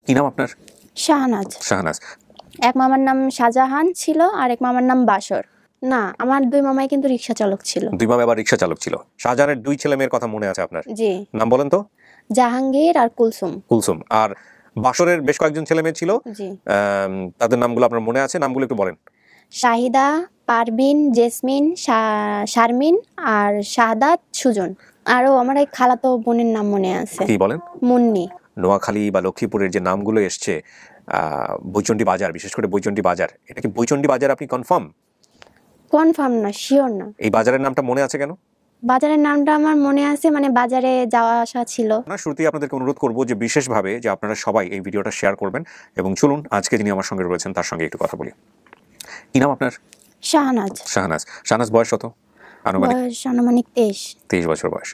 কি নাম আপনার? শাহনাজ। শাহনাজ। এক মামার নাম শাহজাহান ছিল আর এক মামার নাম বাসর। না, আমার দুই মামাই কিন্তু রিক্সা চালক ছিল। দুই মামা আবার রিক্সা চালক ছিল। শাহজাহানের দুই ছেলে মেয়ের কথা মনে আছে আপনার? জি। নাম বলেন তো। জাহাঙ্গীর আর কুলসুম। কুলসুম। আর বাসরের বেশ কয়েকজন ছেলে মেয়ে ছিল। জি। তাদের নামগুলো আপনার মনে আছে? নামগুলো একটু বলেন। শাহিদা, পারবিন, জেসমিন, শারমিন আর শাহাদাত, সুজন। আরো আমার এক খালাতো বোনের নাম মনে আছে। কি বলেন? মুন্নি। নোয়াখালী বা লক্ষ্মীপুরের যে নামগুলো এসছে, বৈচন্ডী বাজার, বিশেষ করে বৈচন্ডী বাজার, এটা কি বৈচন্ডী বাজার? আপনি কনফার্ম? কনফার্ম না, শিওর না। এই বাজারের নামটা মনে আছে কেন? বাজারের নামটা আমার মনে আছে, মানে বাজারে যাওয়া আসা ছিল। শুরুতেই আপনাদেরকে অনুরোধ করবো যে বিশেষভাবে যে আপনারা সবাই এই ভিডিওটা শেয়ার করবেন। এবং চলুন আজকে যিনি আমার সঙ্গে রয়েছেন তার সঙ্গে একটু কথা বলি। কি নাম আপনার? শাহনাজ। শাহনাজ। শাহনাজ বয়স কত? আনুমানিক 23 বছর বয়স।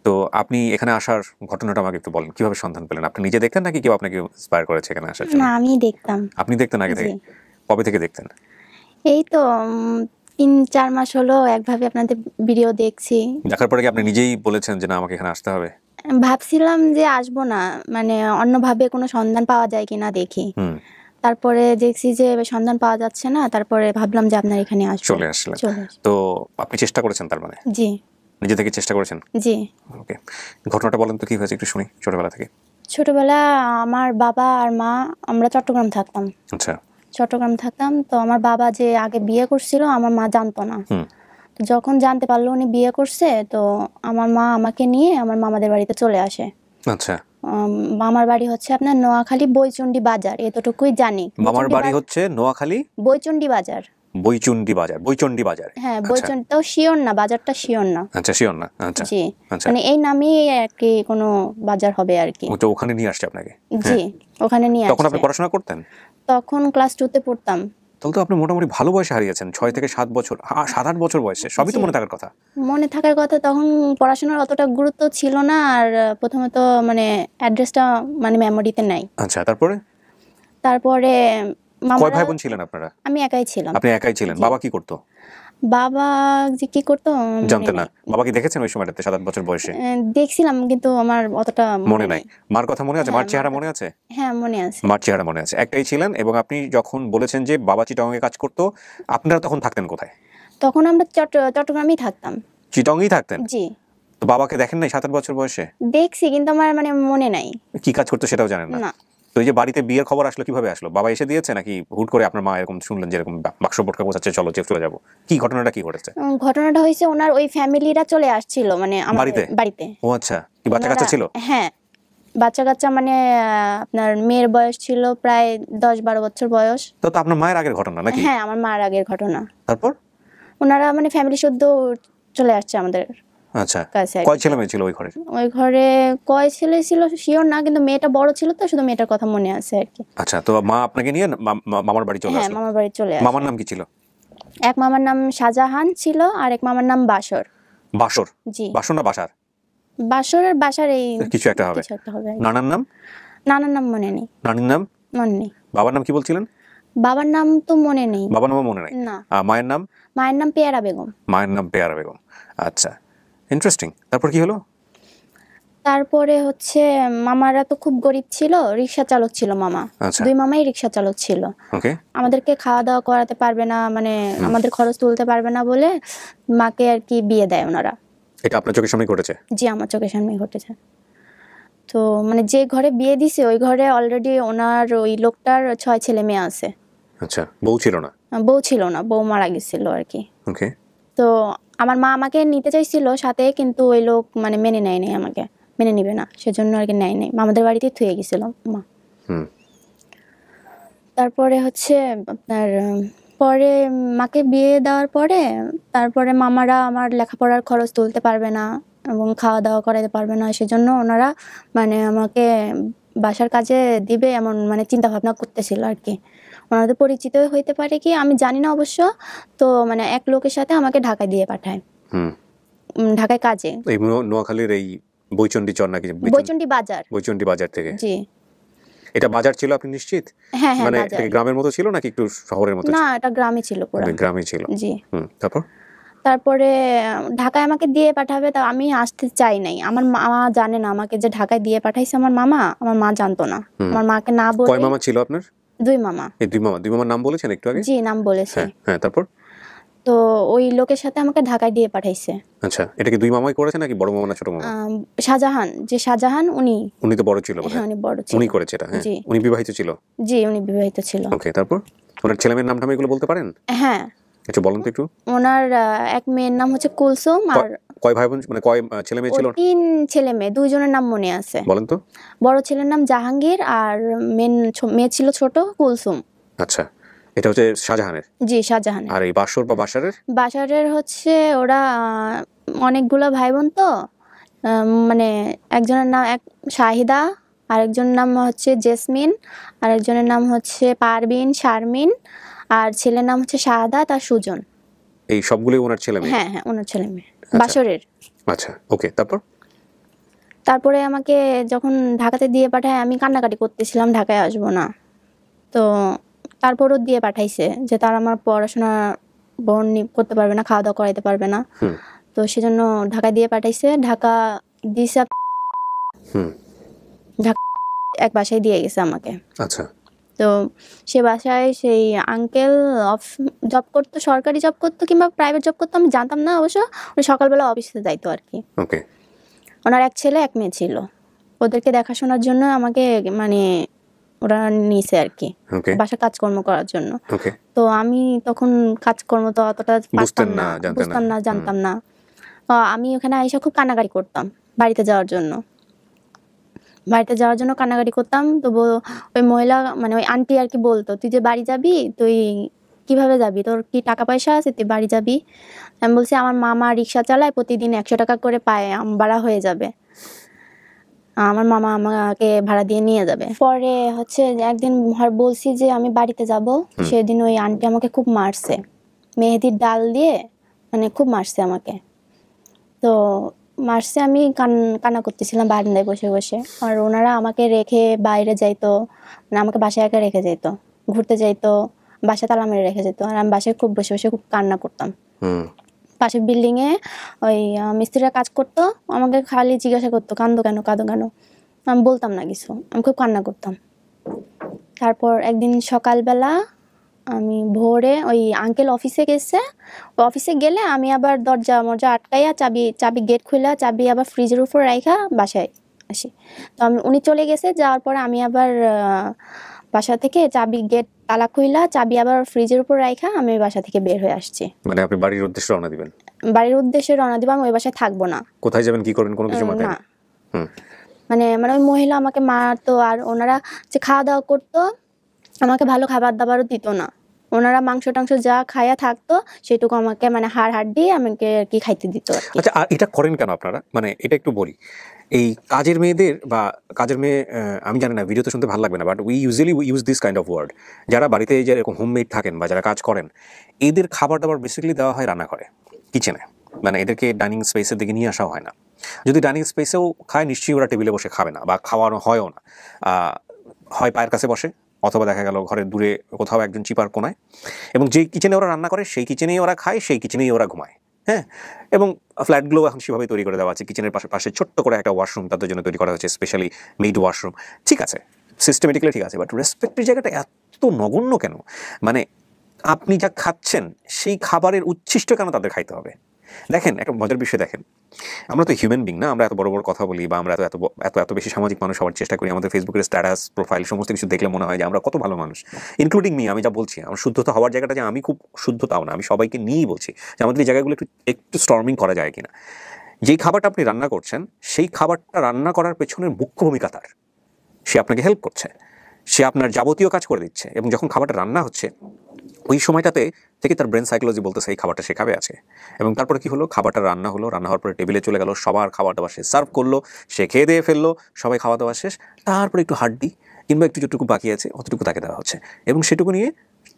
তো আপনি এখানে আসার ঘটনাটা আমাকে একটু বলেন। কিভাবে সন্ধান পেলেন? আপনি নিজে দেখতেন নাকি কেউ আপনাকে ইন্সপায়ার করেছে এখানে আসার জন্য? না, আমি দেখতাম। আপনি দেখতেন আগে থেকে? কবে থেকে দেখতেন? এই তো 3-4 মাস হলো একভাবে আপনাদের ভিডিও দেখছি। দেখার পরে কি আপনি নিজেই বলেছেন যে না, আমাকে এখানে আসতে হবে? ভাবছিলাম যে আসবো না, মানে অন্যভাবে কোনো সন্ধান পাওয়া যায় কিনা দেখি। তারপরে দেখছি যে সন্ধান পাওয়া যাচ্ছে না, তারপরে ভাবলাম যে আপনার এখানে আসবো। চলে আসলেন। তো আপনি চেষ্টা করেছেন তার মানে? জি। নিজে থেকে চেষ্টা করেছেন? জি। ওকে, ঘটনাটা বলেন তো কি হয়েছে একটু শুনি ছোটবেলা থেকে। ছোটবেলা আমার বাবা আর মা, আমরা চট্টগ্রাম থাকতাম। আচ্ছা। চট্টগ্রাম থাকতাম। তো আমার বাবা যে আগে বিয়ে করছিল আমার মা জানতো না। যখন জানতে পারলো উনি বিয়ে করছে, তো আমার মা আমাকে নিয়ে আমার মামাদের বাড়িতে চলে আসে। আচ্ছা। মামার বাড়ি হচ্ছে আপনার নোয়াখালী বৈচন্ডী বাজার, এতটুকুই জানি। মামার বাড়ি হচ্ছে নোয়াখালী বৈচন্ডী বাজার। বৈচন্ডী বাজার। বৈচন্ডী বাজার। হ্যাঁ, বৈচন্ডী। তাও শিওর না, বাজারটা শিওর না। আচ্ছা, শিওর না। আচ্ছা। জি। মানে এই নামই আর কি কোনো বাজার হবে আর কি। তো ওখানে নিয়ে আসছে আপনাকে? জি, ওখানে নিয়ে আসছে। তখন আপনি পড়াশোনা করতেন? তখন ক্লাস 2 তে পড়তাম। তাহলে তো আপনি মোটামুটি ভালো বয়সে হারিয়েছেন। 6 থেকে 7 বছর, 7-8 বছর বয়সে। সবই তো মনে থাকার কথা। মনে থাকার কথা। তখন পড়াশোনার অতটা গুরুত্ব ছিল না। আর প্রথমত মানে অ্যাড্রেসটা মানে মেমোরিতে নাই। আচ্ছা, তারপরে কয় ভাই বোন ছিলেন আপনারা? আমি একাই ছিলাম। আপনি একাই ছিলেন। বাবা কি করতো? বাবা যে কি করতো জানতেন না? বাবা কি দেখেছেন ওই সময়টাতে 7-8 বছর বয়সে? দেখছিলাম, কিন্তু আমার অতটা মনে নাই। মার কথা মনে আছে? মার চেহারা মনে আছে? হ্যাঁ, মনে আছে। মার চেহারা মনে আছে। একটাই ছিলেন। এবং আপনি যখন বলেছেন যে বাবা চিটাগংয়ে কাজ করতো, আপনারা তখন থাকতেন কোথায়? তখন আমরা চট্টগ্রামেই থাকতাম। চিটাগংয়েই থাকতেন? জি। তো বাবাকে দেখেন নাই 7-8 বছর বয়সে? দেখছি, কিন্তু আমার মানে মনে নাই। কি কাজ করতো সেটাও জানেন না? তো এই যে বাড়িতে বিয়ের খবর আসলো কিভাবে আসলো? বাবা এসে দিয়েছে নাকি হুট করে আপনার মা এরকম শুনলেন যে এরকম বাক্স পটকা গোছাচ্ছে, চলো চলে যাবো? কি ঘটনাটা কি ঘটেছে? ঘটনাটা হয়েছে ওনার ওই ফ্যামিলিরা চলে আসছিল মানে আমাদের বাড়িতে। ও আচ্ছা। কি বাচ্চা কাচ্চা ছিল? হ্যাঁ, বাচ্চা কাচ্চা মানে আপনার মেয়ের বয়স ছিল প্রায় 10-12 বছর বয়স। তো আপনার মায়ের আগের ঘটনা নাকি? হ্যাঁ, আমার মার আগের ঘটনা। তারপর ওনারা মানে ফ্যামিলি শুদ্ধ চলে আসছে আমাদের। আচ্ছা। কয় ছেলে মেয়ে ছিল ওই ঘরে? ওই ঘরে কয় ছেলে ছিল শিওর না, কিন্তু মেয়েটা বড় ছিল তো শুধু মেয়েটার কথা মনে আছে আর কি। আচ্ছা, তো মা আপনাকে নিয়ে মামার বাড়ি চলে আসলো? হ্যাঁ, মামার বাড়ি চলে আসলো। মামার নাম কি ছিল? এক মামার নাম শাহজাহান ছিল আর এক মামার নাম বাসর। বাসর? জি। বাসর না বাসার? বাসর আর বাসার এই কিছু একটা হবে। নানার নাম? নানার নাম মনে নেই। নানির নাম মনে নেই। বাবার নাম কি বলছিলেন? বাবার নাম তো মনে নেই। বাবার নাম মনে নাই? না। মায়ের নাম? মায়ের নাম পেয়ারা বেগম। মায়ের নাম পেয়ারা বেগম। আচ্ছা, ইন্টারেস্টিং। তারপর কি হলো? তারপরে হচ্ছে মামারা তো খুব গরিব ছিল, রিক্সা চালক ছিল মামা। দুই মামাই রিক্সা চালক ছিল। ওকে। আমাদেরকে খাওয়া দাওয়া করাতে পারবে না, মানে আমাদের খরচ তুলতে পারবে না বলে মাকে আর কি বিয়ে দেয় ওনারা। এটা আপনার চোখের সামনে ঘটেছে? জি, আমার চোখের সামনে ঘটেছে। তো মানে যে ঘরে বিয়ে দিছে ওই ঘরে অলরেডি ওনার ওই লোকটার 6 ছেলে মেয়ে আছে। আচ্ছা, বউ ছিল না? বউ ছিল না, বউ মারা গেছিল আর কি। ওকে। তো আমার মা আমাকে নিতে চাইছিল সাথে, কিন্তু ওই লোক মানে মেনে নেয় নাই, আমাকে মেনে নিবে না, সেজন্য আর কি নেয় নাই। মামাদের বাড়িতে থুয়ে গেছিল মা। তারপরে হচ্ছে আপনার পরে মাকে বিয়ে দেওয়ার পরে তারপরে মামারা আমার লেখাপড়ার খরচ তুলতে পারবে না এবং খাওয়া দাওয়া করাতে পারবে না, সেজন্য ওনারা মানে আমাকে বাসার কাজে দিবে এমন মানে চিন্তা ভাবনা করতেছিল আর কি। ওনাদের পরিচিত হইতে পারে কি আমি জানি না অবশ্য। তো মানে এক লোকের সাথে আমাকে ঢাকায় দিয়ে পাঠায়। ঢাকায় কাজে। এই নোয়াখালীর এই বৈচন্ডী চর নাকি? বৈচন্ডী বাজার। বৈচন্ডী বাজার থেকে? জি। এটা বাজার ছিল আপনি নিশ্চিত? হ্যাঁ, হ্যাঁ, মানে গ্রামের মতো ছিল নাকি একটু শহরের মতো? না, এটা গ্রামে ছিল পুরো। গ্রামে ছিল। জি। তারপর? তারপরে ঢাকায় আমাকে দিয়ে পাঠাবে, তা আমি আসতে চাই নাই। আমার মা জানে না আমাকে যে ঢাকায় দিয়ে পাঠাইছে আমার মামা, আমার মা জানতো না। আমার মাকে না কয় বলে মামা ছিল আপনার? 2 মামা। এই দুই মামার নাম বলেছেন একটু আগে? জি, নাম বলেছি। হ্যাঁ হ্যাঁ, তারপর? তো ওই লোকের সাথে আমাকে ঢাকায় দিয়ে পাঠাইছে। আচ্ছা, এটা কি দুই মামাই করেছে নাকি বড় মামা না ছোট মামা? শাহজাহান, যে শাহজাহান উনি তো বড় ছিল বোধহয়। হ্যাঁ, উনি বড় ছিল। উনি করেছে এটা, হ্যাঁ। জি উনি বিবাহিত ছিল? জি, উনি বিবাহিত ছিল। ওকে, তারপর ওনার ছেলে মেয়ের নামটা এগুলো বলতে পারেন? হ্যাঁ, একটু বলেন তো একটু। ওনার এক মেয়ের নাম হচ্ছে কুলসুম, আর কয় ভাই বোন, মানে কয় ছেলে মেয়ে ও ছিল? 3 ছেলে মেয়ে, 2 জনের নাম মনে আছে। বলেন তো। বড় ছেলের নাম জাহাঙ্গীর, আর মেয়ে ছিল ছোট কুলসুম। আচ্ছা, এটা হচ্ছে শাহজাহানের? জি, শাহজাহানের। আর এই বাসর বা বাসারের? বাশারের হচ্ছে ওরা অনেকগুলো ভাই বোন তো, মানে একজনের নাম শাহিদা, আরেকজনের নাম হচ্ছে জেসমিন, আরেকজনের নাম হচ্ছে পারবিন, শারমিন, আর ছেলের নাম হচ্ছে শাহাদাত আর সুজন। এই সবগুলোই ওনার ছেলে মেয়ে? হ্যাঁ হ্যাঁ, ওনার ছেলে মেয়ে বাশরের। আচ্ছা, ওকে, তারপর? তারপরে আমাকে যখন ঢাকাতে দিয়ে পাঠায়, আমি কান্নাকাটি করতেছিলাম ঢাকায় আসবো না। তো তারপরও দিয়ে পাঠাইছে যে তার আমার পড়াশোনা বহন করতে পারবে না, খাওয়া দাওয়া করাইতে পারবে না। তো সেজন্য ঢাকা দিয়ে পাঠাইছে। ঢাকা দিশা ঢাকা এক বাসায় দিয়ে গেছে আমাকে। আচ্ছা। তো সে বাসায় সেই আঙ্কেল জব করতো, সরকারি জব করতো কিংবা প্রাইভেট জব করতো আমি জানতাম না অবশ্য। উনি সকালবেলা অফিসে যাইতো আর কি। ওকে। ওনার এক ছেলে এক মেয়ে ছিল, ওদেরকে দেখাশোনার জন্য আমাকে মানে ওরা নিছে আর কি, বাসা কাজকর্ম করার জন্য। তো আমি তখন কাজকর্ম তো অতটা বুঝতাম না, জানতাম না। আমি ওখানে আইসা খুব কান্নাকাটি করতাম বাড়িতে যাওয়ার জন্য কান্নাকাটি করতাম। তো ওই মহিলা মানে ওই আন্টি আর কি বলতো, তুই যে বাড়ি যাবি তুই কিভাবে যাবি, তোর কি টাকা পয়সা আছে তুই বাড়ি যাবি? আমি বলছি আমার মামা রিক্সা চালায়, প্রতিদিন 100 টাকা করে পায়, ভাড়া হয়ে যাবে, আমার মামা আমাকে ভাড়া দিয়ে নিয়ে যাবে। পরে হচ্ছে একদিন বলছি যে আমি বাড়িতে যাব, সেদিন ওই আন্টি আমাকে খুব মারছে, মেহেদির ডাল দিয়ে মানে খুব মারছে আমাকে। তো মারছে, আমি কান্না করতেছিলাম বারান্দায় বসে বসে। আর ওনারা আমাকে রেখে বাইরে যাইতো, মানে আমাকে বাসায় একা রেখে যাইতো, ঘুরতে যাইতো, বাসা তালা মেরে রেখে যেত। আর আমি বাসায় খুব বসে বসে খুব কান্না করতাম। পাশের বিল্ডিং এ ওই মিস্ত্রিরা কাজ করতো, আমাকে খালি জিজ্ঞাসা করতো কাঁদো কেন কাঁদো কেন, আমি বলতাম না কিছু, আমি খুব কান্না করতাম। তারপর একদিন সকালবেলা আমি ভোরে ওই আঙ্কেল অফিসে গেছে, অফিসে গেলে আমি আবার দরজা মরজা আটকাইয়া চাবি গেট খুলে চাবি আবার ফ্রিজের উপর রাখা বাসায় আসি। তো উনি চলে গেছে, যাওয়ার পরে আমি আবার বাসা থেকে চাবি গেট তালা খুইলা চাবি আবার ফ্রিজের উপর রাখা আমি বাসা থেকে বের হয়ে আসছি। মানে আপনি বাড়ির উদ্দেশ্যে রওনা দিবেন? বাড়ির উদ্দেশ্যে রওনা দিব, আমি ওই বাসায় থাকবো না। কোথায় যাবেন, কি করবেন, কোনো কিছু মাথায় না। মানে ওই মহিলা আমাকে মারতো, আর ওনারা যে খাওয়া দাওয়া করতো আমাকে ভালো খাবার দাবারও দিত না। ওনারা মাংস টাংস যা খায়া থাকতো সেটুকু আমাকে মানে হাড় দিয়ে আমাকে আর কি খাইতে দিত। আচ্ছা, আর এটা করেন কেন আপনারা? মানে এটা একটু বলি, এই কাজের মেয়েদের বা কাজের মেয়ে, আমি জানি না, ভিডিওতে শুনতে ভালো লাগবে না, but we use this kind of word. যারা বাড়িতে যে এরকম হোমমেড থাকেন বা যারা কাজ করেন, এদের খাবার দাবার বেসিক্যালি দেওয়া হয় রান্নাঘরে, কিচেনে। মানে এদেরকে ডাইনিং স্পেসের দিকে নিয়ে আসা হয় না। যদি ডাইনিং স্পেসেও খায়, নিশ্চয়ই ওরা টেবিলে বসে খাবে না, বা খাওয়ানো হয়ও না। হয় পায়ের কাছে বসে, অথবা দেখা গেল ঘরের দূরে কোথাও একজন চিপার কোনায়, এবং যেই কিচেনে ওরা রান্না করে সেই কিচেনেই ওরা খায়, সেই কিচেনেই ওরা ঘুমায়। হ্যাঁ, এবং ফ্ল্যাটগুলো এখন সেভাবে তৈরি করে দেওয়া আছে, কিচেনের পাশে ছোট্ট করে একটা ওয়াশরুম তাদের জন্য তৈরি করা হয়েছে, স্পেশালি মেড ওয়াশরুম। ঠিক আছে, সিস্টেমেটিক্যালি ঠিক আছে, বাট রেসপেক্টের জায়গাটা এত নগণ্য কেন? মানে আপনি যা খাচ্ছেন সেই খাবারের উচ্ছিষ্ট কেন তাদের খাইতে হবে? দেখেন, একটা মজার বিষয় দেখেন, আমরা তো হিউম্যান বিং না, আমরা এত বড় বড় কথা বলি, বা আমরা এত বেশি সামাজিক মানুষ হওয়ার চেষ্টা করি। আমাদের ফেসবুকের স্ট্যাটাস, প্রোফাইল সমস্ত কিছু দেখলে মনে হয় যে আমরা কত ভালো মানুষ, ইনক্লুডিং মি। আমি যা বলছি, আমার শুদ্ধতা হওয়ার জায়গাটা যে আমি খুব শুদ্ধ তাও না, আমি সবাইকে নিয়েই বলছি যে আমাদের এই জায়গাগুলো একটু স্টর্মিং করা যায় কিনা। যেই খাবারটা আপনি রান্না করছেন, সেই খাবারটা রান্না করার পেছনের মুখ্য ভূমিকা তার। সে আপনাকে হেল্প করছে, সে আপনার যাবতীয় কাজ করে দিচ্ছে, এবং যখন খাবারটা রান্না হচ্ছে ওই সময়টাতে থেকে তার ব্রেন সাইকোলজি বলতেছে এই খাবারটা সে খাবে আছে। এবং তারপরে কি হলো, খাবারটা রান্না হলো, রান্না হওয়ার পরে টেবিলে চলে গেল, সবার খাবার দাবার সে সার্ভ করলো, সে খেয়ে দিয়ে ফেললো, সবাই খাওয়া দাওয়া শেষ, তারপরে একটু হাড্ডি কিংবা একটু যেটুকু বাকি আছে অতটুকু তাকে দেওয়া হচ্ছে, এবং সেটুকু নিয়ে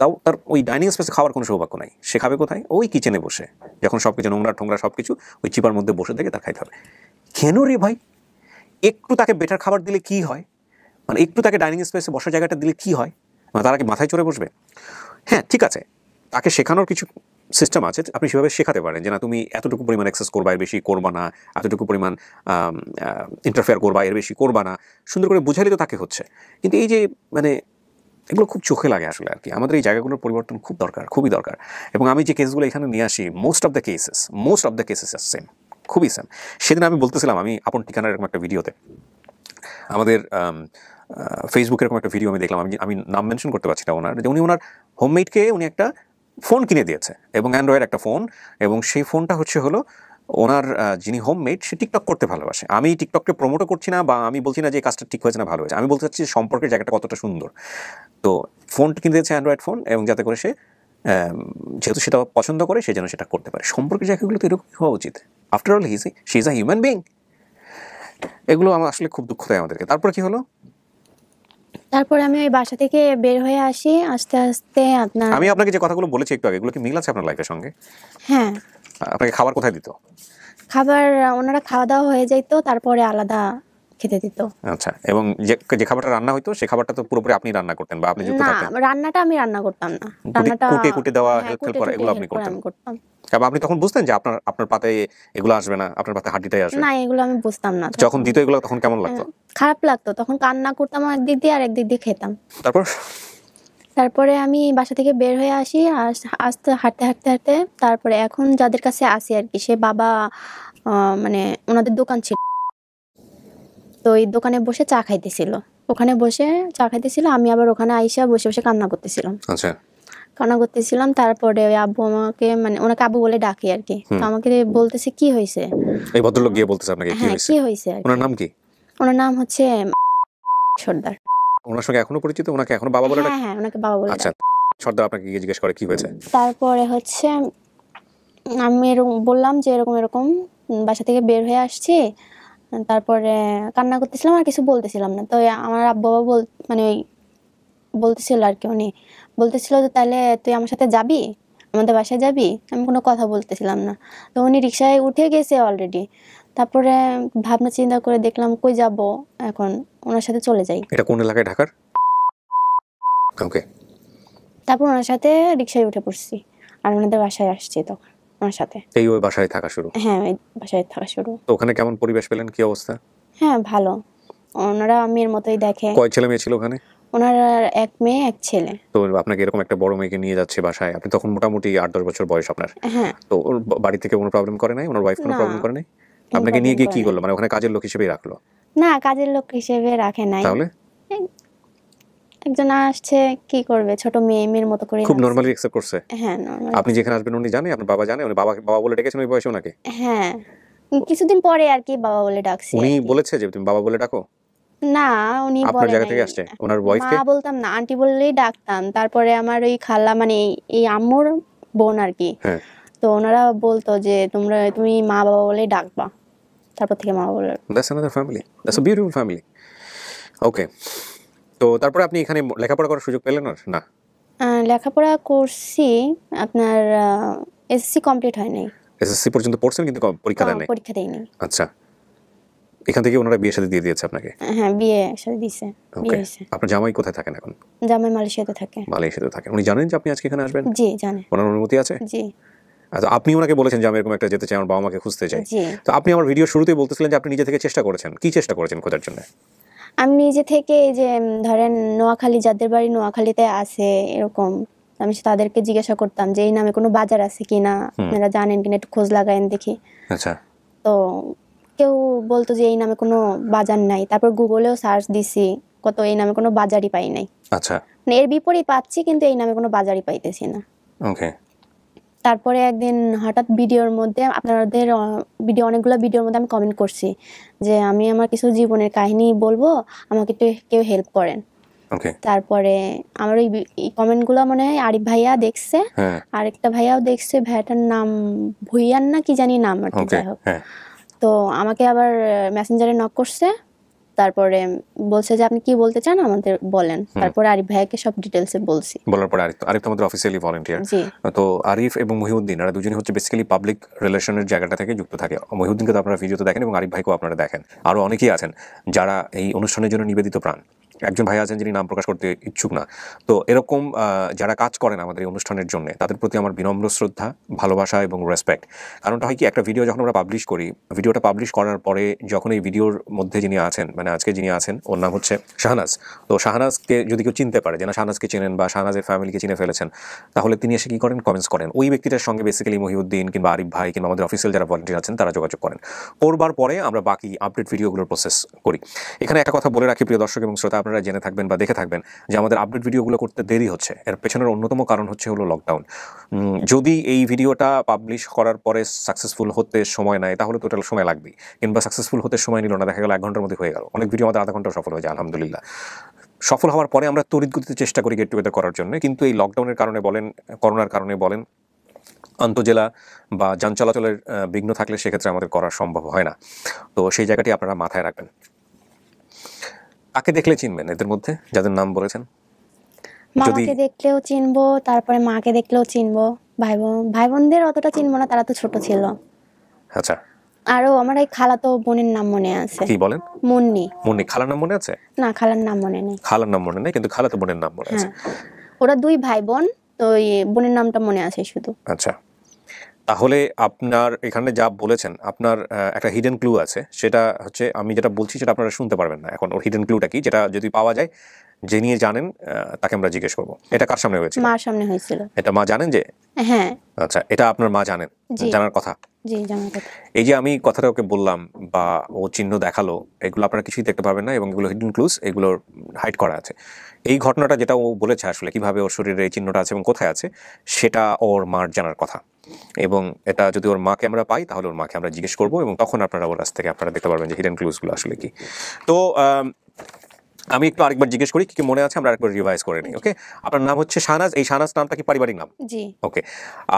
তাও তার ওই ডাইনিং স্পেসে খাওয়ার কোনো সৌভাগ্য নাই। সে খাবে কোথায়? ওই কিচেনে বসে, যখন সব কিছু নোংরা ঠোংরা সব কিছু ওই চিপার মধ্যে বসে থেকে তার খাইতে হবে। কেন রে ভাই? একটু তাকে বেটার খাবার দিলে কি হয়? মানে একটু তাকে ডাইনিং স্পেসে বসার জায়গাটা দিলে কি হয়? মানে তারা কি মাথায় চড়ে বসবে? হ্যাঁ ঠিক আছে, তাকে শেখানোর কিছু সিস্টেম আছে আপনি সেভাবে শেখাতে পারেন যে না তুমি এতটুকু পরিমাণ অ্যাক্সেস করবা, এর বেশি করবা না, এতটুকু পরিমাণ ইন্টারফেয়ার করবা, এর বেশি করবা না, সুন্দর করে বুঝাইলে তো তাকে হচ্ছে। কিন্তু এই যে মানে এগুলো খুব চোখে লাগে আসলে আর কি। আমাদের এই জায়গাগুলোর পরিবর্তন খুব দরকার, খুবই দরকার। এবং আমি যে কেসগুলো এখানে নিয়ে আসি most of the cases same, খুবই সেম। সেদিন আমি বলতেছিলাম, আমি আপন ঠিকানার এরকম একটা ভিডিওতে, আমাদের ফেসবুকের এরকম একটা ভিডিও আমি দেখলাম, আমি নাম মেনশন করতে পারছি না ওনার, যে উনি ওনার হোমমেটকে উনি একটা ফোন কিনে দিয়েছে এবং অ্যান্ড্রয়েড একটা ফোন, এবং সেই ফোনটা হলো ওনার যিনি হোমমেট সে টিকটক করতে ভালোবাসে। আমি টিকটককে প্রমোটও করছি না, বা আমি বলছি না যে এই কাজটা ঠিক হয়েছে না ভালো হয়েছে, আমি বলতে চাচ্ছি সম্পর্কের জায়গাটা কতটা সুন্দর। তো ফোনটা কিনে দিয়েছে অ্যান্ড্রয়েড ফোন, এবং যাতে করে সে যেহেতু সেটা পছন্দ করে সে যেন সেটা করতে পারে। সম্পর্কের জায়গাগুলো তো এরকম হওয়া উচিত। After all she is a human being. এগুলো আমার আসলে খুব দুঃখ দেয় আমাদেরকে। তারপর কি হলো? তারপরে আমি ওই বাসা থেকে বের হয়ে আসি আস্তে আস্তে। আপনার আমি আপনাকে যে কথাগুলো বলেছি একটু আগে, এগুলো কি মিল আছে আপনার লাইফের সঙ্গে? হ্যাঁ, আপনাকে খাবার কোথায় দিত? খাবার ওনারা খাওয়া দাওয়া হয়ে যাইতো, তারপরে আলাদা খেতে দিত। আচ্ছা, এবং যে খাবারটা রান্না হইতো সে খাবারটা তো পুরোপুরি আপনি রান্না করতেন বা আপনি যুক্ত না, থাকতেন? রান্নাটা আমি রান্না করতাম না। রান্নাটা কুটে দেওয়া, হ্যাঁ, হেল্প কুটে করা, টুটে এগুলো আপনি হেল্প করা করতেন? আমি করতাম। এবং আপনি তখন বুঝতেন যে আপনার পাতে এগুলো আসবে না, আপনার পাতে হাড্ডিটাই আসবে? না, এগুলো আমি বুঝতাম না যখন দিত এগুলো তখন কেমন লাগতো? খারাপ লাগতো, তখন কান্না করতাম একদিক দিয়ে আর একদিক দিয়ে খেতাম। তারপর তারপরে আমি বাসা থেকে বের হয়ে আসি আর আস্তে হাঁটতে তারপরে এখন যাদের কাছে আসি আর কি, সে বাবা মানে ওনাদের দোকান ছিল, তো এই দোকানে বসে চা খাইতেছিল। ওখানে বসে চা খাইতেছিল, আমি আবার ওখানে আইসা বসে বসে কান্না করতেছিলাম। আচ্ছা, তারপরে ওই আব্বু আমাকে, মানে ওনাকে আব্বু বলে ডাকি আর কি, তো আমাকে বলতেছে কি হয়েছে। এই ভদ্রলোক গিয়ে বলতেছে আপনাকে কি হ্যাঁ, হয়েছে? কি হয়েছে আর কি। ওনার নাম কি? ওনার নাম হচ্ছে সর্দার। ওনার সঙ্গে এখনো পরিচিত? ওনাকে এখনো বাবা বলে ডাকে? হ্যাঁ, ওনাকে বাবা বলে আচ্ছা, ডাকে। সর্দার আপনাকে গিয়ে জিজ্ঞেস করে কি হয়েছে? তারপরে হচ্ছে আমি এরকম বললাম যে এরকম বাসা থেকে বের হয়ে আসছি, তারপরে কান্না করতেছিলাম আর কিছু বলতেছিলাম না। তো আমার আব্বু বাবা মানে ওই বলতেছিল আর কি, উনি বলতেছিল যে তাহলে তুই আমার সাথে যাবি, আমাদের বাসায় যাবি। আমি কোনো কথা বলতেছিলাম না। তো উনি রিক্সায় উঠে গেছে অলরেডি। তারপরে ভাবনা চিন্তা করে দেখলাম কই যাব এখন, ওনার সাথে চলে যাই। এটা কোন এলাকায় ঢাকার? ওকে। তারপর ওনার সাথে রিক্সায় উঠে পড়ছি আর ওনাদের বাসায় আসছি তখন ওনার সাথে। এই ওই বাসায় থাকা শুরু? হ্যাঁ, ওই বাসায় থাকা শুরু। তো ওখানে কেমন পরিবেশ পেলেন, কি অবস্থা? হ্যাঁ, ভালো। ওনারা মেয়ের মতোই দেখে। কয় ছেলে মেয়ে ছিল ওখানে? ওনার এক মেয়ে এক ছেলে। তো আপনাকে এরকম একটা বড় মেয়েকে নিয়ে যাচ্ছে বাসায়, আপনি তখন মোটামুটি 8-10 বছর বয়স আপনার। হ্যাঁ। তো ওর বাড়ি থেকে কোনো প্রবলেম করে নাই? ওনার ওয়াইফ কোনো না, প্রবলেম করে নাই? কোনো আপনাকে নিয়ে problem গিয়ে কি করে করলো? নাই। মানে ওখানে কাজের লোক হিসেবেই রাখলো? না, কাজের লোক হিসেবে রাখে নাই। তাহলে একজন আসছে, কি করবে, ছোট মেয়ের মতো করে খুব রাখছে। নরমালি অ্যাকসেপ্ট করছে? হ্যাঁ, নরমাল। আপনি যেখানে আসবেন উনি জানে, আপনার বাবা জানে? উনি বাবা বলে ডেকেছেন ওই বয়সে ওনাকে? হ্যাঁ, কিছুদিন পরে আর কি বাবা বলে ডাকছি। উনি আর কি। বলেছে যে তুমি বাবা বলে ডাকো? না, উনি আপনার বলে জায়গা নাই। থেকে আসছে? ওনার ওয়াইফকে মা বলতাম না, আন্টি বললেই ডাকতাম। তারপরে আমার ওই খালা, মানে এই আম্মুর বোন আর কি, হ্যাঁ। তো ওনারা বলতো যে তুমি মা বাবা বলেই ডাকবা। তারপর থেকে মা বলে। That's another family, that's a beautiful family. Okay. তো তারপরে আপনি এখানে লেখাপড়া করার সুযোগ পেলেন আর না? লেখাপড়া করছি, আপনার এসএসসি কমপ্লিট হয় নাই। এসএসসি পর্যন্ত পড়ছেন কিন্তু পরীক্ষা দেন নাই? পরীক্ষা দেয়নি। আচ্ছা, এখান থেকে ওনারা বিয়ে শাদী দিয়ে দিয়েছে আপনাকে? হ্যাঁ, বিয়ে একসাথে দিছে। বিয়ে ওকে। হয়েছে। আপনার জামাই কোথায় থাকেন এখন? জামাই মালয়েশিয়াতে থাকে। মালয়েশিয়াতে থাকেন। উনি জানেন যে আপনি আজকে এখানে আসবেন? জি, জানে। ওনার অনুমতি আছে? জি। আচ্ছা, আপনি ওনাকে বলেছেন যে আমি এরকম একটা যেতে চাই, আমার বাবা মাকে খুঁজতে চাই। জি। তো আপনি আমার ভিডিও শুরুতেই বলতেছিলেন যে আপনি নিজে থেকে চেষ্টা করেছেন। কি চেষ্টা করেছেন খোঁজার জন্য? আমি নিজে থেকে, এই যে ধরেন নোয়াখালী, যাদের বাড়ি নোয়াখালীতে আছে এরকম, আমি তাদেরকে জিজ্ঞাসা করতাম যে এই নামে কোনো বাজার আছে কিনা, আপনারা জানেন কিনা, একটু খোঁজ লাগায়েন দেখি। আচ্ছা। তো কেউ বলতো যে এই নামে কোনো বাজার নাই। তারপর গুগলেও সার্চ দিছি, এই নামে কোনো বাজারই পাই নাই। আচ্ছা। মানে এর বিপরীত পাচ্ছি, কিন্তু এই নামে কোনো বাজারই পাইতেছি না। ওকে। তারপরে একদিন হঠাৎ ভিডিওর মধ্যে, আপনাদের অনেকগুলো ভিডিওর মধ্যে আমি কমেন্ট করছি যে আমি আমার কিছু জীবনের কাহিনী বলবো, আমাকে একটু কেউ হেল্প করেন। ওকে। তারপরে আমার ওই কমেন্টগুলো মনে হয় আরিফ ভাইয়া দেখছে, আরেকটা ভাইয়াও দেখছে, ভাইয়াটার নাম ভুইয়ান না কি জানি নাম আর কি, যাই হোক। তো আমাকে আবার মেসেঞ্জারে নক করছে, তারপরে বলছে যে আপনি কি বলতে চান আমাদের বলেন। তারপরে আরিফ ভাইয়াকে সব ডিটেলসে বলছি। বলার পরে আরিফ আমাদের অফিসিয়ালি ভলান্টিয়ার। তো আরিফ এবং মহিউদ্দিন এরা দুজনই হচ্ছে বেসিক্যালি পাবলিক রিলেশনের জায়গাটা থেকে যুক্ত থাকে। মহিউদ্দিনকে তো আপনারা ভিডিওতে দেখেন এবং আরিফ ভাইকেও আপনারা দেখেন। আরও অনেকেই আছেন যারা এই অনুষ্ঠানের জন্য নিবেদিত প্রাণ। একজন ভাই আছেন যিনি নাম প্রকাশ করতে ইচ্ছুক না। তো এরকম যারা কাজ করেন আমাদের এই অনুষ্ঠানের জন্য, তাদের প্রতি আমার বিনম্র শ্রদ্ধা, ভালোবাসা এবং রেসপেক্ট। কারণটা হয় কি, একটা ভিডিও যখন আমরা পাবলিশ করি, ভিডিওটা পাবলিশ করার পরে যখন এই ভিডিওর মধ্যে যিনি আছেন, মানে আজকে যিনি আছেন, ওর নাম হচ্ছে শাহনাজ। তো শাহনাজকে যদি কেউ চিনতে পারে, যেন শাহনাজকে চেনেন বা শাহনাজের ফ্যামিলিকে চিনে ফেলেছেন, তাহলে তিনি এসে কি করেন, কমেন্টস করেন। ওই ব্যক্তিটার সঙ্গে বেসিক্যালি মহিউদ্দিন কিংবা আরিফ ভাই কিংবা আমাদের অফিসিয়াল যারা ভলান্টিয়ার আছেন তারা যোগাযোগ করেন। করবার পরে আমরা বাকি আপডেট ভিডিওগুলোর প্রসেস করি। এখানে একটা কথা বলে রাখি প্রিয় দর্শক এবং শ্রোতা, আপনারা জেনে থাকবেন বা দেখে থাকবেন যে আমাদের আপডেট ভিডিওগুলো করতে দেরি হচ্ছে। এর পেছনের অন্যতম কারণ হলো লকডাউন। যদি এই ভিডিওটা পাবলিশ করার পরে সাকসেসফুল হতে সময় নেয়, তাহলে টোটাল সময় লাগবেই, কিংবা সাকসেসফুল হতে সময় নিল না, দেখা গেল 1 ঘন্টার মধ্যে হয়ে গেল। অনেক ভিডিও আমাদের আধা ঘন্টা সফল হয়ে যায় আলহামদুলিল্লাহ। সফল হওয়ার পরে আমরা তড়িৎ গতিতে চেষ্টা করি গেট টুগেদার করার জন্য, কিন্তু এই লকডাউনের কারণে বলেন, করোনার কারণে বলেন, আন্তজেলা বা যান চলাচলের বিঘ্ন থাকলে সেক্ষেত্রে আমাদের করা সম্ভব হয় না। তো সেই জায়গাটি আপনারা মাথায় রাখবেন। কাকে দেখলে চিনবেন এদের মধ্যে যাদের নাম বলেছেন? মামাকে দেখলেও চিনবো, তারপরে মাকে দেখলেও চিনবো, ভাই বোনদের অতটা চিনবো না, তারা তো ছোট ছিল। আচ্ছা, আরো আমার এই খালাতো বোনের নাম মনে আছে। কি বলেন? মুন্নি। মুন্নি। খালার নাম মনে আছে? না, খালার নাম মনে নেই। খালার নাম মনে নেই, কিন্তু খালাতো বোনের নাম মনে আছে। ওরা 2 ভাই বোন, তো ওই বোনের নামটা মনে আছে শুধু। আচ্ছা, তাহলে আপনার এখানে যা বলেছেন, আপনার একটা হিডেন ক্লু আছে। সেটা হচ্ছে, আমি যেটা বলছি সেটা আপনারা শুনতে পারবেন না। এখন ওর হিডেন ক্লুটা কি, যেটা যদি পাওয়া যায়, যে নিয়ে জানেন তাকে আমরা জিজ্ঞেস করবো। এটা কার সামনে হয়েছিল? মার সামনে হয়েছিল। এটা মা জানেন যে? হ্যাঁ। আচ্ছা, এটা আপনার মা জানেন, জানার কথা। জি, জানার কথা। এই যে আমি কথাটা ওকে বললাম বা ও চিহ্ন দেখালো, এগুলো আপনারা কিছুই দেখতে পাবেন না এবং এগুলো হিডেন ক্লুজ, এগুলোর হাইড করা আছে। এই ঘটনাটা যেটা ও বলেছে আসলে কিভাবে ওর শরীরে এই চিহ্নটা আছে এবং কোথায় আছে, সেটা ওর মার জানার কথা। এবং এটা যদি ওর মাকে আমরা পাই, তাহলে ওর মাকে আমরা জিজ্ঞেস করবো এবং তখন আপনারা ওর কাছ থেকে আপনারা দেখতে পারবেন যে হিডেন ক্লুজগুলো আসলে কি। তো আমি একটু আরেকবার জিজ্ঞেস করি, কি মনে আছে, আমরা আরেকবার রিভাইজ করে নিই। ওকে, আপনার নাম হচ্ছে শাহনাজ। এই শাহনাজ নামটা কি পারিবারিক নাম? জি। ওকে,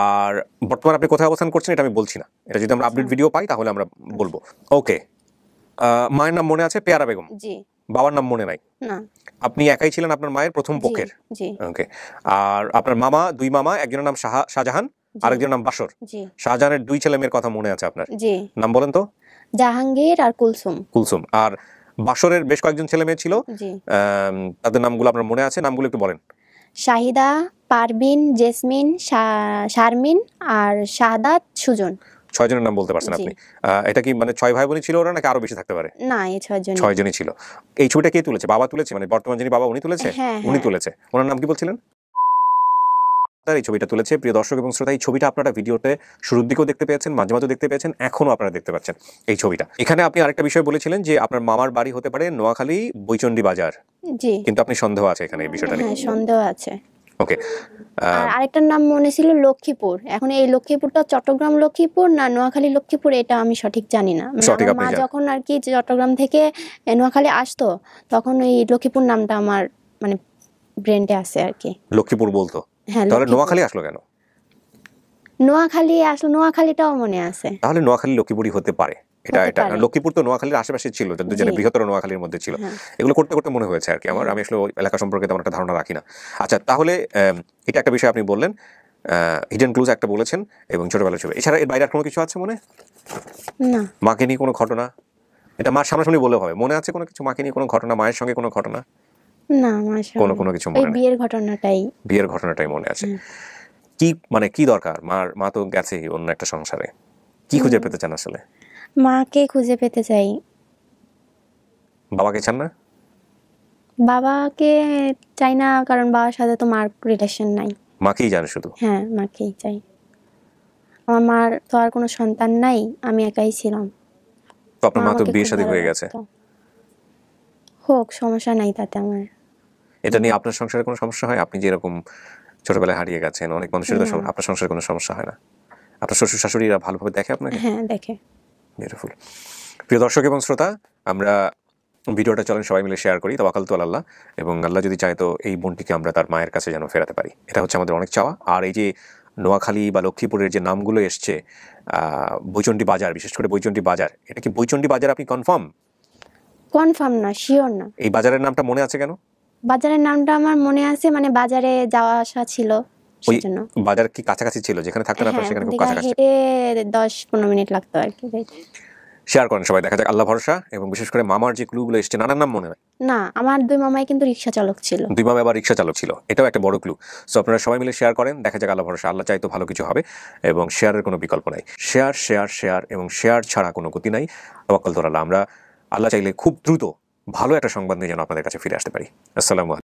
আর বর্তমানে আপনি কোথায় অবস্থান করছেন এটা আমি বলছি না, এটা যদি আমরা আপডেট ভিডিও পাই তাহলে আমরা বলবো। ওকে, মায়ের নাম মনে আছে পেয়ারা বেগম? জি। বাবার নাম মনে নাই? না। আপনি একাই ছিলেন আপনার মায়ের প্রথম পক্ষের? জি। ওকে, আর আপনার মামা, 2 মামা, একজনের নাম শাহজাহান, আরেকজনের নাম বাসর। জি। শাহজাহানের 2 ছেলে মেয়ের কথা মনে আছে আপনার? জি। নাম বলেন তো। জাহাঙ্গীর আর কুলসুম। কুলসুম। আর বাসরের বেশ কয়েকজন ছেলে মেয়ে ছিল, জি। তাদের নামগুলো আপনার মনে আছে? নামগুলো একটু বলেন। শাহিদা, পারবিন, জেসমিন, শারমিন আর শাহাদাত, সুজন। 6 জনের নাম বলতে পারছেন আপনি? এটা কি মানে 6 ভাই বোনই ছিল ওরা, নাকি আরো বেশি থাকতে পারে? না, এই 6 জন। 6 জনই ছিল। এই ছবিটা কে তুলেছে? বাবা তুলেছে? মানে বর্তমান যিনি বাবা উনি তুলেছে? উনি তুলেছে। ওনার নাম কি বলছিলেন? তার এই ছবিটা তুলেছে। প্রিয় দর্শক এবং শ্রোতা, এই ছবিটা আপনারা ভিডিওতে শুরুর দিকেও দেখতে পেয়েছেন, মাঝে মাঝে দেখতে পেয়েছেন, এখনো আপনারা দেখতে পাচ্ছেন এই ছবিটা। এখানে আপনি আরেকটা বিষয় বলেছিলেন যে আপনার মামার বাড়ি হতে পারে নোয়াখালী বৈচন্ডী বাজার। জি। কিন্তু আপনি সন্দেহ আছে এখানে এই বিষয়টা নিয়ে? হ্যাঁ, সন্দেহ আছে। ওকে, আর আরেকটার নাম মনে ছিল লক্ষ্মীপুর। এখন এই লক্ষ্মীপুরটা চট্টগ্রাম লক্ষ্মীপুর না নোয়াখালী লক্ষ্মীপুর, এটা আমি সঠিক জানি না। আমার মা যখন আর কি চট্টগ্রাম থেকে নোয়াখালী আসতো, তখন ওই লক্ষ্মীপুর নামটা আমার মানে ব্রেনটে আছে আর কি। লক্ষ্মীপুর বলতো? হ্যাঁ। তাহলে নোয়াখালী আসলো কেন? নোয়াখালী আসলে, নোয়াখালীটাও মনে আছে। তাহলে নোয়াখালী লক্ষ্মীপুরই হতে পারে। এটা লক্ষ্মীপুর তো নোয়াখালীর আশেপাশে ছিল, দুজনে বৃহত্তর নোয়াখালীর মধ্যে ছিল। এগুলো করতে করতে মনে হয়েছে আর কি আমার। আমি আসলে এলাকা সম্পর্কে তেমন একটা ধারণা রাখি না। আচ্ছা, তাহলে এটা একটা বিষয় আপনি বললেন, হিডেন ক্লুজ একটা বলেছেন এবং ছোটবেলার ছবি। এছাড়া এর বাইরে আর কোনো কিছু আছে মনে? না। মাকে নিয়ে কোনো ঘটনা? এটা মার সামনাসামনি বলে হবে। মনে আছে কোনো কিছু মাকে নিয়ে, কোনো ঘটনা, মায়ের সঙ্গে কোনো ঘটনা? না, কোনো কিছু মনে নেই। বিয়ের ঘটনাটাই মনে আছে। কি মানে কি দরকার মা তো গেছে অন্য একটা সংসারে, কি খুঁজে পেতে চান আসলে? মাকে খুঁজে পেতে চাই। বাবাকে চান না? বাবাকে চাই না, কারণ বাবার সাথে তো মার রিলেশন নাই। মাকেই জান শুধু? হ্যাঁ, মাকেই চাই। আমার মার তো আর কোনো সন্তান নাই, আমি একাই ছিলাম। তো আপনার মা তো বিয়ে শাদী হয়ে গেছে। হোক, সমস্যা নাই তাতে আমার। এটা নিয়ে আপনার সংসারে কোনো সমস্যা হয়? আপনি যে এরকম ছোটবেলায় হারিয়ে গেছেন, অনেক মানুষের তো আপনার সংসারে কোনো সমস্যা হয় না? আপনার শ্বশুর শাশুড়িরা ভালোভাবে দেখে আপনাকে? হ্যাঁ, দেখে। বিউটিফুল। প্রিয় দর্শক এবং শ্রোতা, আমরা ভিডিওটা চলেন সবাই মিলে শেয়ার করি। তাওয়াক্কালতু আলাল্লাহ। এবং আল্লাহ যদি চায় তো এই বোনটিকে আমরা তার মায়ের কাছে যেন ফেরাতে পারি, এটা হচ্ছে আমাদের অনেক চাওয়া। আর এই যে নোয়াখালী বা লক্ষ্মীপুরের যে নামগুলো এসছে, বৈচন্ডী বাজার, বিশেষ করে বৈচন্ডী বাজার, এটা কি বৈচন্ডী বাজার? আপনি কনফার্ম? কনফার্ম না, শিওর না। এই বাজারের নামটা মনে আছে কেন? বাজারের নামটা আমার মনে আছে, মানে বাজারে যাওয়া আসা ছিল সেজন্য। বাজার কি কাছাকাছি ছিল? যেখানে থাকতেন আপনারা সেখানে খুব কাছাকাছি? হেঁটে 10-15 মিনিট লাগতো আর কি। শেয়ার করেন সবাই, দেখা যাক আল্লাহ ভরসা। এবং বিশেষ করে মামার যে ক্লুগুলো এসছে, নানার নাম মনে নাই, না, আমার 2 মামাই কিন্তু রিক্সা চালক ছিল। দুই মামা আবার রিক্সা চালক ছিল, এটাও একটা বড় ক্লু। সো আপনারা সবাই মিলে শেয়ার করেন, দেখা যাক আল্লাহ ভরসা। আল্লাহ চাইতো ভালো কিছু হবে এবং শেয়ারের কোনো বিকল্প নাই। শেয়ার শেয়ার শেয়ার এবং শেয়ার ছাড়া কোনো গতি নাই। তাওয়াক্কাল তো আল্লাহ। আমরা আল্লাহ চাইলে খুব দ্রুত ভালো একটা সংবাদ নিয়ে যেন আপনাদের কাছে ফিরে আসতে পারি। আসসালামু আলাইকুম।